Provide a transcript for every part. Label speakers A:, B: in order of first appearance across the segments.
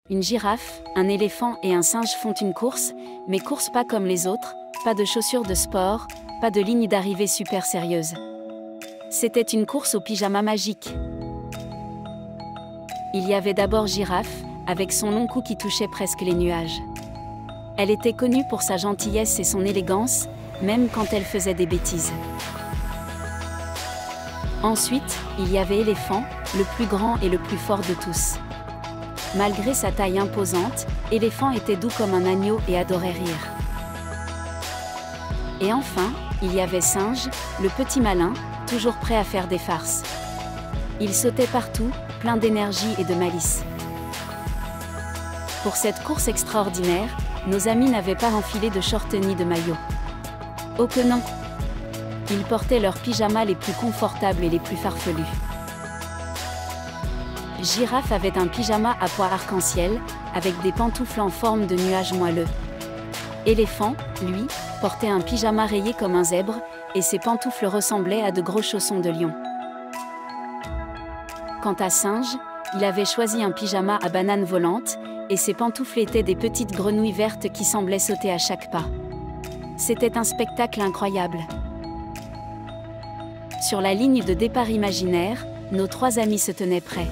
A: Une girafe, un éléphant et un singe font une course, mais course pas comme les autres, pas de chaussures de sport, pas de ligne d'arrivée super sérieuse. C'était une course au pyjama magique. Il y avait d'abord Girafe, avec son long cou qui touchait presque les nuages. Elle était connue pour sa gentillesse et son élégance, même quand elle faisait des bêtises. Ensuite, il y avait Éléphant, le plus grand et le plus fort de tous. Malgré sa taille imposante, Éléphant était doux comme un agneau et adorait rire. Et enfin, il y avait Singe, le petit malin, toujours prêt à faire des farces. Il sautait partout, plein d'énergie et de malice. Pour cette course extraordinaire, nos amis n'avaient pas enfilé de short ni de maillot. Oh que non! Ils portaient leurs pyjamas les plus confortables et les plus farfelus. Girafe avait un pyjama à pois arc-en-ciel, avec des pantoufles en forme de nuages moelleux. Éléphant, lui, portait un pyjama rayé comme un zèbre, et ses pantoufles ressemblaient à de gros chaussons de lion. Quant à Singe, il avait choisi un pyjama à banane volante, et ses pantoufles étaient des petites grenouilles vertes qui semblaient sauter à chaque pas. C'était un spectacle incroyable. Sur la ligne de départ imaginaire, nos trois amis se tenaient prêts.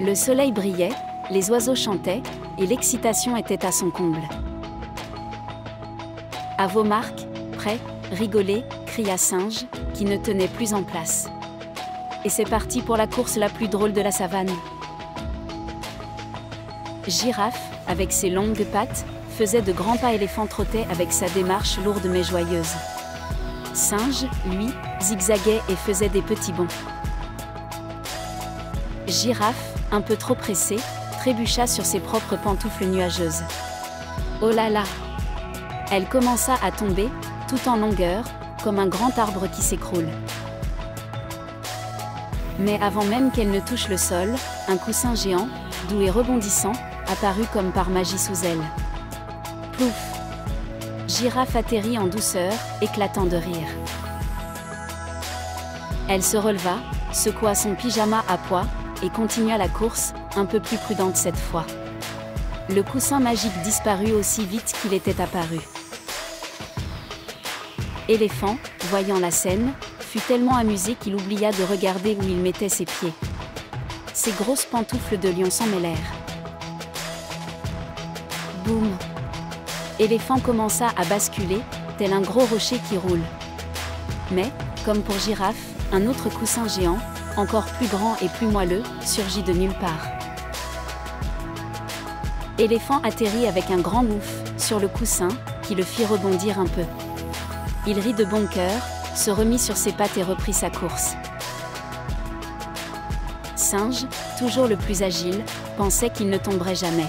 A: Le soleil brillait, les oiseaux chantaient, et l'excitation était à son comble. À vos marques, prêts, rigolez, cria Singe, qui ne tenait plus en place. Et c'est parti pour la course la plus drôle de la savane. Girafe, avec ses longues pattes, faisait de grands pas. Éléphant trottait avec sa démarche lourde mais joyeuse. Singe, lui, zigzaguait et faisait des petits bonds. Girafe, un peu trop pressé, trébucha sur ses propres pantoufles nuageuses. Oh là là! Elle commença à tomber, tout en longueur, comme un grand arbre qui s'écroule. Mais avant même qu'elle ne touche le sol, un coussin géant, doux et rebondissant, apparut comme par magie sous elle. Plouf! Girafe atterrit en douceur, éclatant de rire. Elle se releva, secoua son pyjama à pois, et continua la course, un peu plus prudente cette fois. Le coussin magique disparut aussi vite qu'il était apparu. Éléphant, voyant la scène, fut tellement amusé qu'il oublia de regarder où il mettait ses pieds. Ses grosses pantoufles de lion s'en mêlèrent. Boum! Éléphant commença à basculer, tel un gros rocher qui roule. Mais, comme pour Girafe, un autre coussin géant, encore plus grand et plus moelleux, surgit de nulle part. Éléphant atterrit avec un grand mouf sur le coussin, qui le fit rebondir un peu. Il rit de bon cœur, se remit sur ses pattes et reprit sa course. Singe, toujours le plus agile, pensait qu'il ne tomberait jamais.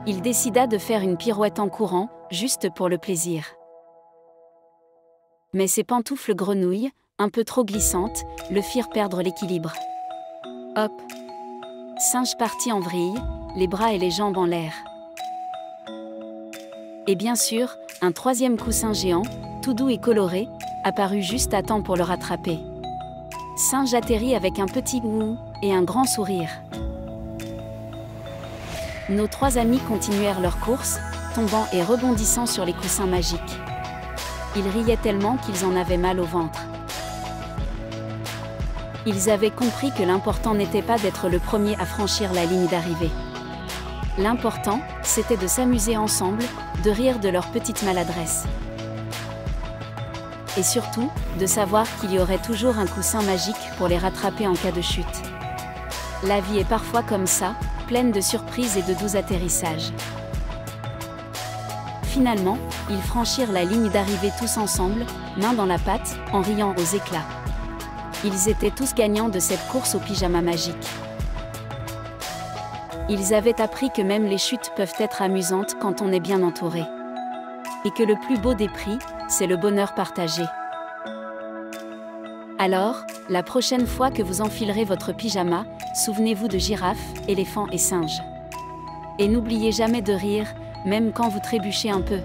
A: Il décida de faire une pirouette en courant, juste pour le plaisir. Mais ses pantoufles grenouilles, un peu trop glissantes, le firent perdre l'équilibre. Hop! Singe partit en vrille, les bras et les jambes en l'air. Et bien sûr, un troisième coussin géant, tout doux et coloré, apparut juste à temps pour le rattraper. Singe atterrit avec un petit ouh et un grand sourire. Nos trois amis continuèrent leur course, tombant et rebondissant sur les coussins magiques. Ils riaient tellement qu'ils en avaient mal au ventre. Ils avaient compris que l'important n'était pas d'être le premier à franchir la ligne d'arrivée. L'important, c'était de s'amuser ensemble, de rire de leur petite maladresse. Et surtout, de savoir qu'il y aurait toujours un coussin magique pour les rattraper en cas de chute. La vie est parfois comme ça, pleine de surprises et de doux atterrissages. Finalement, ils franchirent la ligne d'arrivée tous ensemble, main dans la pâte, en riant aux éclats. Ils étaient tous gagnants de cette course au pyjama magique. Ils avaient appris que même les chutes peuvent être amusantes quand on est bien entouré. Et que le plus beau des prix, c'est le bonheur partagé. Alors, la prochaine fois que vous enfilerez votre pyjama, souvenez-vous de Girafe, Éléphant et Singe. Et n'oubliez jamais de rire, même quand vous trébuchez un peu.